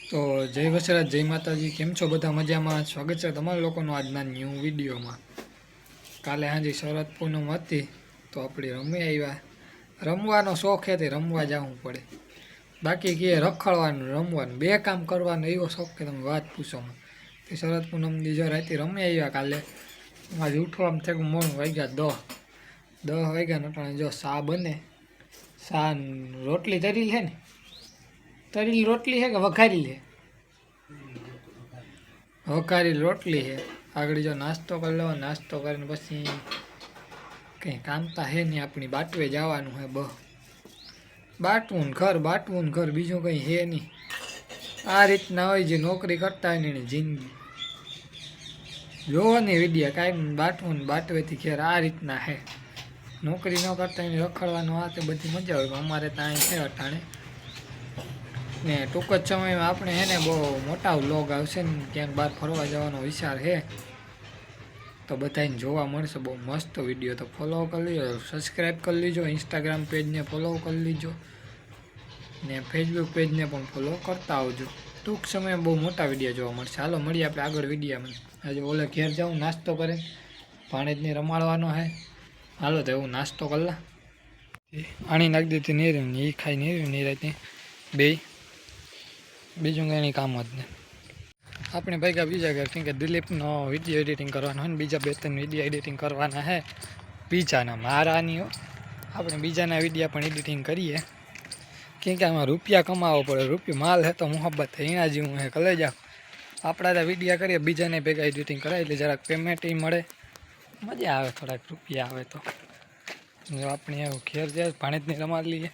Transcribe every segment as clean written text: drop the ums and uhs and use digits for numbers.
તો જય વસરાજ, જય માતાજી. કેમ છો બધા? મજામાં? સ્વાગત છે તમારા લોકોનું આજના ન્યૂ વિડીયોમાં. કાલે સાંજે શરદ પૂનમ હતી તો આપણે રમી આવ્યા. રમવાનો શોખ છે તે રમવા જવું પડે, બાકી કે રખડવાનું રમવાનું બે કામ કરવાનો એવો શોખ કે તમે વાત પૂછો. તે શરદ પૂનમની જો રાતે રમી આવ્યા. કાલે આજે ઉઠવામાં થયું મોડું, વાગ્યા 10 વાગ્યા ને પણ જો સા બને. સા રોટલી તરી છે ને, તરેલી રોટલી છે કે વઘારી છે? વઘારી રોટલી છે. આગળ જો નાસ્તો કરી લો, નાસ્તો કરીને પછી કંઈ કામતા છે નહીં, આપણી બાટવે જવાનું છે. બાટવું ને ઘર બીજું કંઈ છે નહીં. આ રીતના હોય જે નોકરી કરતા હોય ને એની જિંદગી. જોવો ને વિડીયા કાંઈ બાટવું ને બાટવેથી ઘેર આ રીતના છે. નોકરી ન કરતા એને રખડવાનું આ તે બધી મજા હોય. અમારે ત્યાં છે અટાણે ને ટૂંક જ સમયમાં આપણે છે ને બહુ મોટા વ્લોગ આવશે ને, ક્યાંક બહાર ફરવા જવાનો વિચાર છે તો બધાને જોવા મળશે. બહુ મસ્ત વિડીયો. તો ફોલો કરી લીજો, સબસ્ક્રાઈબ કરી લીજો, ઇન્સ્ટાગ્રામ પેજને ફોલો કરી લીજો ને ફેસબુક પેજને પણ ફોલો કરતા આવજો. ટૂંક સમયમાં બહુ મોટા વિડીયો જોવા મળશે. હાલો મળીએ આપણે આગળ વિડીયોમાં. આજે ઓલે ઘેર જાઉં નાસ્તો કરે, ભાણેજને રમાડવાનો છે. હાલો તો એવું નાસ્તો કરલા, આણી નાખી દીધી નીર, એ ખાઈ નીરાતી બે, બીજું કંઈ કામ જ ને. આપણે ભાઈ બીજા ઘર કેમ કે દિલીપનો વિડીયો એડિટિંગ કરવાનો હોય ને, બીજા 2-3 વિડીયો એડિટિંગ કરવાના છે બીજાના, મારાની. આપણે બીજાના વિડીયો પણ એડિટિંગ કરીએ કેમ કે આમાં રૂપિયા કમાવો પડે. રૂપિયો માલ હે તો મોહબ્બત છે, એના જેવું હે. કલે જાઓ આપણા ત્યાં વિડીયો કરીએ, બીજાને ભેગા એડિટિંગ કરાય એટલે જરાક પેમેન્ટ મળે, મજા આવે, થોડાક રૂપિયા આવે. તો જો આપણે એવું ઘેર જાય ભાણેજને રમાડી લઈએ,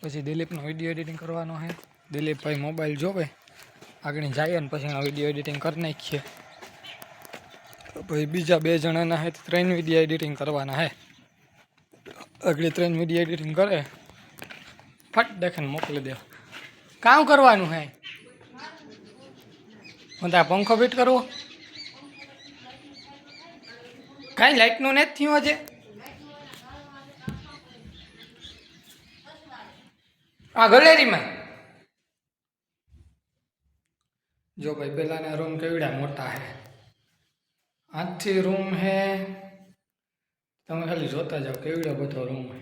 પછી દિલીપનો વિડીયો એડિટિંગ કરવાનો છે. દિલીપભાઈ મોબાઈલ જોવે, આગળ જઈએ ને પછી એનો વિડીયો એડિટિંગ કરી નાખીએ. પછી બીજા 2 જણાના છે 3 વિડીયો એડિટિંગ કરવાના છે. આગળ 3 વિડીયો એડિટિંગ કરે, ફટ દેખને મોકલી દે. કામ કરવાનું છે હું ત્યાં પંખો ફિટ કરવો, કાંઈ લાઇટનું નથી થયું હજે. આ ગેલેરીમાં જો ભાઈ પેલાના રૂમ કેવડા મોટા છે, 8થી રૂમ છે. તમે ખાલી જોતા જાઓ કેવડો બધો રૂમ છે.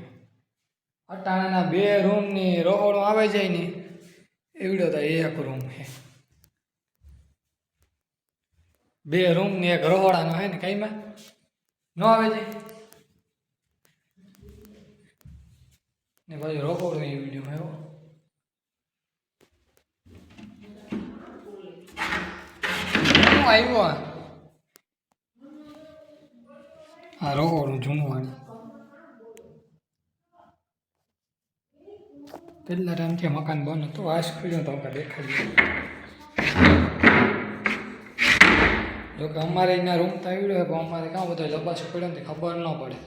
અટાણાના 2 રૂમની રહોડો આવે જાય ને એવડો તો 1 રૂમ છે. 2 રૂમની 1 રહોડાનો છે ને, કઈમાં ન આવે જાય ને. પછી રહોડું એ વિડીયો છે. આવ્યો આ રહોડું જૂનવાનું. કેટલા ટાઈમથી મકાન બંધ હતું, આ સ્કૂલ તો આપણે દેખાડીએ. જોકે અમારે એના રૂમ તો આવ્યો પણ અમારે કાં બધા લબાસ પડ્યો ને ખબર ન પડે.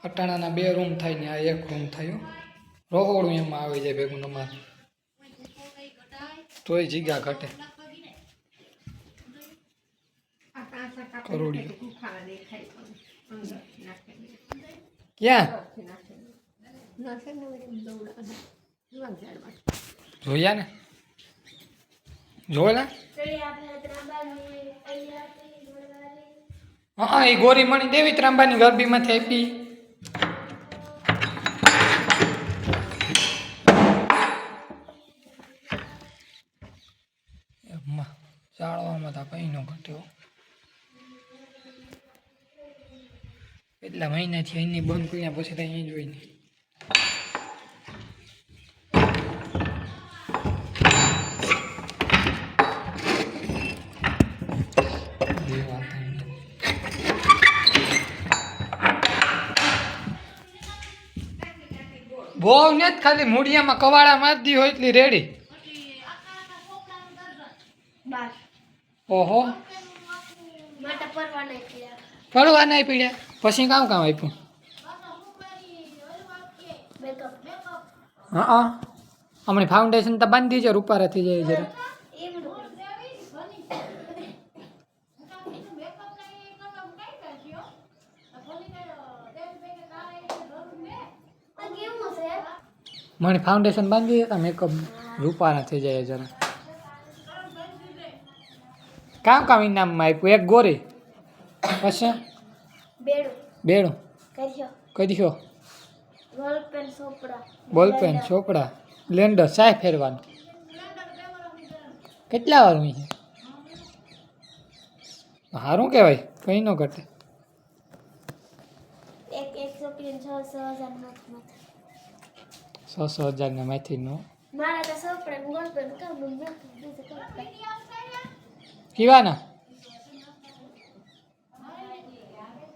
અટાણાના 2 રૂમ થાય ને આ 1 રૂમ થયો. રહોડું એમાં આવી જાય ભેગું તમારે, તોય જગ્યા ઘટે. કરોડિયો ક્યાં જોયા ને, જોયેલા. હા એ ગોરી મણી દેવી ત્રાંબાની ગરબીમાંથી આપી. ચાળવામાં તો કઈ ન ઘટ્યો. એટલા મહિનાથી અહીંની બંધ કર્યા પછી તો અહીં જોઈ નહીં. બહુ ને જ ખાલી મૂળિયામાં કવાડા મારી દી હોય એટલી રેડી. ઓહો પડવા નહીં પીડ્યા પછી કામ આપ્યું. હા હમણાં ફાઉન્ડેશન તો બાંધી છે, રૂપારા થઈ જાય જરા. મને ફાઉન્ડેશન બાંધી દેતા, મેકઅપ રૂપારા થઈ જાય જરા. કામ કામ ઇનામમાં આપ્યું એક ગોરી પછી બેડું કર્યો બોલપેન ચોપડા બ્લેન્ડર ચાય ફેરવાનું કેટલા વાર છે સારું કહેવાય કંઈ ન ઘટે 6,000 માંથી કીવાના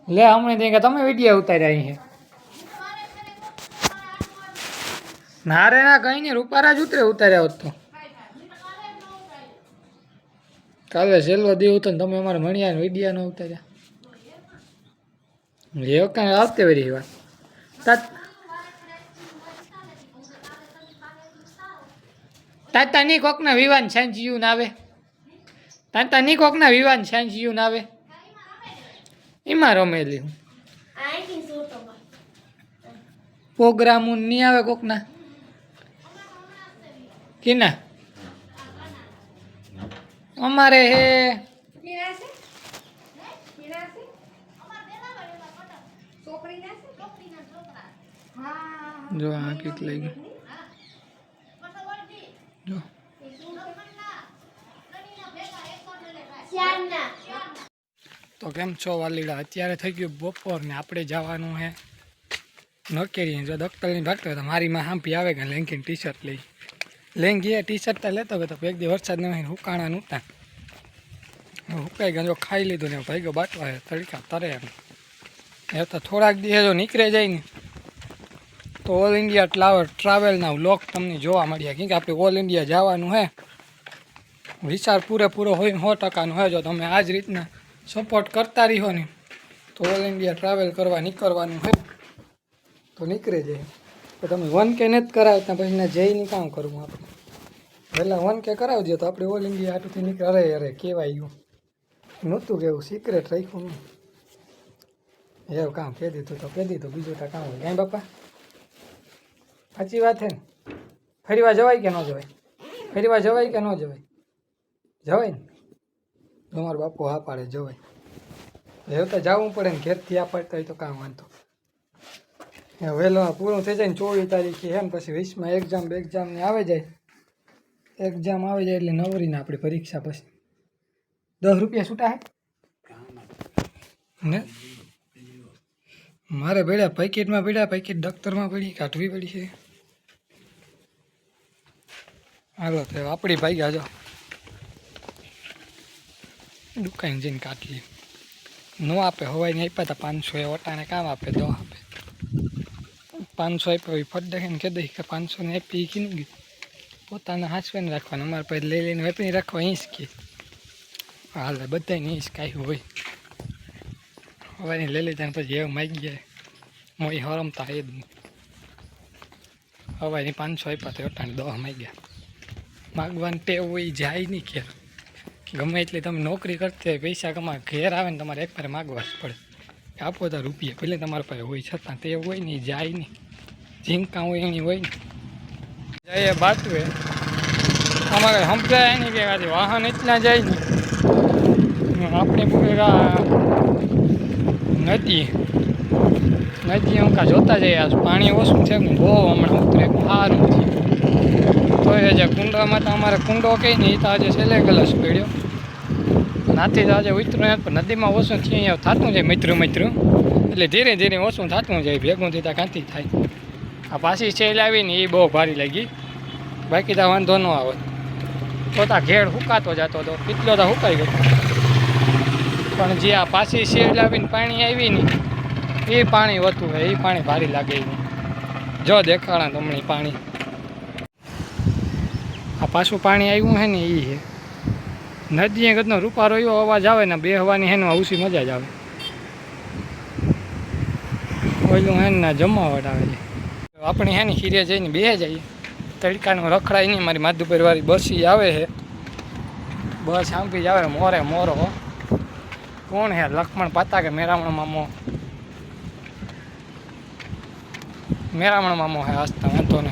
લે હમણાં ત્યાં તમે વિડીયો ઉતાર્યા અહીં ના રે ના કઈ નહીં રૂપારા જ ઉતાર્યા હોત તો કાલે છેલ્લો દેવું તો તમે અમારે મણિયા વિડીયા ન ઉતાર્યા એ કાંઈ આવતે વળી વાત તાતાની કોકના વિવાન સાંજિયું ના આવે તાતાની કોકના વિવાન સાંજિયું ના આવે એમાં રમેલી હું પ્રોગ્રામ નહીં આવે કોકના કિના અમારે હે જો આ કીટ લઈ ગયું જો તો કેમ છો વાલીડા અત્યારે થઈ ગયું બપોર ને આપણે જવાનું હે નકેરી જો દફતરની ભાગતો તો મારી માં હાંપી આવે કે લેંગીને ટી શર્ટ લઈ લેંગી ટી શર્ટ તો લેતો હતો એક દી વરસાદ ન હોય હુકાણા નહોતા હુકાઈ ગયા જો ખાઈ લીધું ને ભાઈ ગયો બાટવા તડકા તરે એમ એ તો થોડાક દિવસ જો નીકળે જાય ને તો ઓલ ઇન્ડિયા ટ્રાવેલના વ્લોગ તમને જોવા મળ્યા કેમ કે આપણે ઓલ ઇન્ડિયા જવાનું હે વિચાર પૂરેપૂરો હોય 100%નો હોય જો તમે આ જ રીતના સપોર્ટ કરતા રહ્યો ને તો ઓલ ઇન્ડિયા ટ્રાવેલ કરવા નીકળવાનું હોય તો નીકળે જાય તો તમે 1K નથી કરાવતા પછી જઈને કામ કરવું આપણે પહેલાં 1K કરાવજો તો આપણે ઓલ ઇન્ડિયા આટુંથી નીકળે અરે કહેવાય ગયું નહોતું કેવું સિક્રેટ રાખ્યું નહીં એવું કામ કહી દીધું તો કહી દીધું બીજું તો કામ હોય કાંઈ બાપા સાચી વાત છે ને ફરીવાર જવાય કે ન જવાય ફરીવાર જવાય કે ન જવાય જવાય ને તમારો બાપુ હા પાડે જવાય એવું તો જવું પડે ને ઘેરથી આ પાડતા હોય તો કામ વાંધો વહેલો પૂરું થઈ જાય ને 24 તારીખે એમ પછી 20માં એક્ઝામની આવે જાય એક્ઝામ આવે જાય એટલે નવરીને આપણી પરીક્ષા પછી 10 રૂપિયા છૂટા હે ને મારે પડ્યા પેકેટમાં પડ્યા પેકેટ દફતરમાં પડી કાઢવી પડી છે હાલો તો આપણી ભાઈ ગયા જો દુકાન જઈને કાઢલી ન આપે હવાઈને આપ્યા હતા 500 એ વટાણે કામ આપે દો આપે 500 આપ્યા ફટ દેખે ને કહી દઈ કે 500 ને આપી કી નહીં ગયું પોતાના હાંસવાને રાખવાનું અમારે પછી લઈ લઈને વેપની રાખવા અહીં જ કે હાલ બધાને અહીં જ કાંઈ હોય હવાની લઈ લીધા પછી એવું માગી જાય મોઈ હરમતા એ જ નહીં હવાની 500 આપ્યા તો વટાણે 10 માગ્યા માગવાની ટેવ હોય જાય નહીં ઘેર ગમે એટલે તમે નોકરી કરતી હોય પૈસા કમા ઘેર આવે ને તમારે એક ફરે માગવા જ પડે આપો તો રૂપિયા ભલે તમારા પાસે હોય છતાં તે હોય નહીં જાય નહીં ઝીંકા હોય એની હોય ને જાય બાટવે અમારે સમજાય નહીં કે આજે વાહન એટલા જાય ને આપણે નદી અંકા જોતા જઈએ આ પાણી ઓછું છે ને બહુ હમણાં ઉતરે સારું તો એ જે કુંડામાં તો અમારે કુંડો કહી ને એ તો આજે છેલ્લે ગલસ પડ્યો નાથી તો આજે ઉતરું પણ નદીમાં ઓછું થી અહીંયા થતું જાય મિત્રું એટલે ધીરે ધીરે ઓછું થતું જાય ભેગું થતાં કાંથી થાય આ પાછી સેલ આવીને એ બહુ ભારી લાગી બાકી તો વાંધો ન આવે તો તા ઘેડ હુકાતો જતો હતો કેટલો તો હુકાઈ ગયો પણ જે આ પાછી સેલ આવીને પાણી આવી ને એ પાણી વધતું હોય એ પાણી ભારી લાગે નહીં જો દેખાડા તમને પાણી આ પાછું પાણી આવ્યું છે ને એ છે નદીએ ગતનો રૂપારો એવો અવાજ આવે ને બેહવાની હેનો ઓછી મજા જ આવે ઓઈલું હે ને જમાવટ આવે છે આપણે હે ને ખીરે જઈને બે જઈએ તડકાનું રખડાય નહીં મારી માધુપરવાળી બસી આવે છે બસ સાંભળી જ આવે મોરો કોણ હે લક્ષ્મણ પાતા કે મેરામણ મામો હે હસતા વાંધો ને